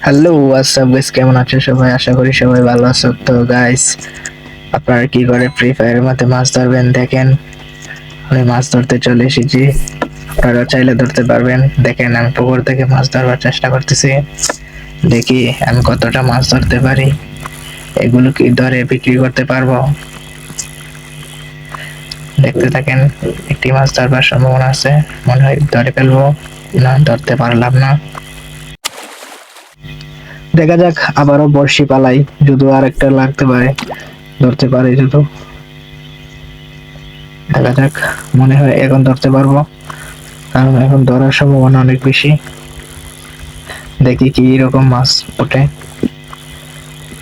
Hello WhatsApp guys, কেমন আছো সবাই? আশা করি সবাই ভালো আছো। তো গাইস, আপনারা কি করে ফ্রি ফায়ারের মধ্যে মাছ ধরবেন দেখেন। আমি মাছ ধরতে চলে এসেছি, আপনারা চাইলে ধরতে পারবেন। দেখেন আমি পুকুর থেকে মাছ ধরার চেষ্টা করতেছি, দেখি আমি কতটা মাছ ধরতে পারি। এগুলো কি ধরে বিক্রি করতে পারবো? দেখতে থাকেন, একটি মাছ ধরবার সম্ভাবনা আছে, মনে হয় ধরে ফেলবো। না, ধরতে পারলাম না। দেখা যাক, আবারও বড়শি পালাই, যদি আর একটা লাগতে পারে, ধরতে পারি যদি। দেখা যাক, মনে হয় এখন ধরতে পারবো, কারণ এখন ধরার সম্ভাবনা অনেক বেশি। দেখি কি রকম মাছ ওঠে,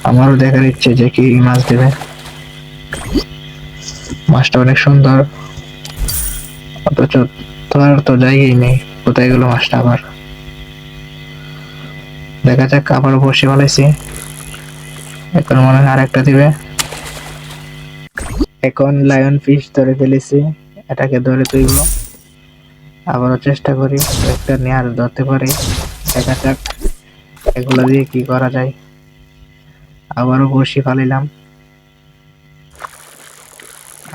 আমারও দেখার ইচ্ছে যে কি মাছ দেবে। মাছটা অনেক সুন্দর, অথচ ধরার তো জায়গায় নেই, কোথায় গেল মাছটা আবার। দেখা যাক, আবারও বসে ফেলাইছি, এখন মনে হয় আর একটা দিবে। এখন লায়ন ফিশ ধরে ফেলেছি, এটাকে ধরে তুলবো। আবারও চেষ্টা করি একটা নিয়ে আর ধরতে পারি। দেখা যাক এগুলো দিয়ে কি করা যায়। আবারও বড়শি ফালিলাম,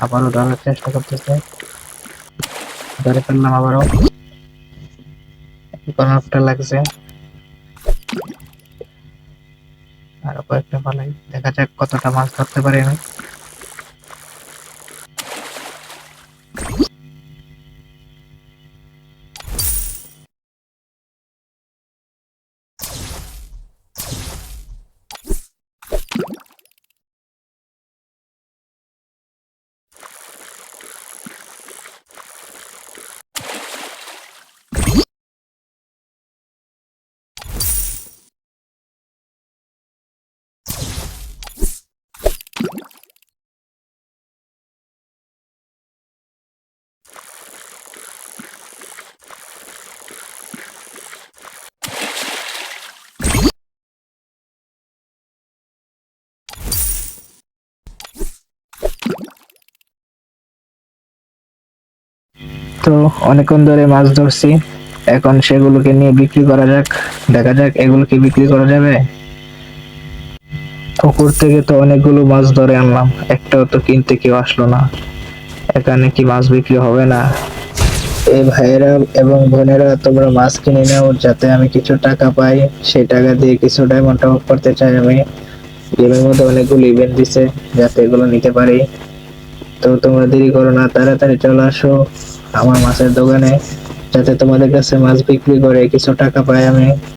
আবারও ধরার চেষ্টা করতেছে, ধরে ফেললাম আবারও। কোনো একটা লাগছে, আরো কয়েকটা ফালাই, দেখা যাক কতটা মাছ ধরতে পারি আমি। তো অনেকক্ষণ ধরে মাছ ধরছি, এখন সেগুলোকে নিয়ে বিক্রি করা যাক। দেখা যাক এগুলো কি বিক্রি করা যাবে। পুকুর থেকে তো অনেকগুলো মাছ ধরে আনলাম, একটাও তো কিনতে কেউ আসলো না। এখানে কি মাছ বিক্রি হবে না? এই ভাইয়েরা এবং বোনেরা, তোমরা মাছ কিনে নাও, যাতে আমি কিছু টাকা পাই। সেই টাকা দিয়ে কিছু ডায়মন্ড টপ করতে চাই আমি। গেমের মধ্যে অনেকগুলো ইভেন্ট দিছে, যাতে এগুলো নিতে পারি। তো তোমরা দেরি করো না, তাড়াতাড়ি চলে আসো আমার মাছের দোকানে, যাতে তোমাদের কাছে মাছ বিক্রি করে কিছু টাকা পাই আমি।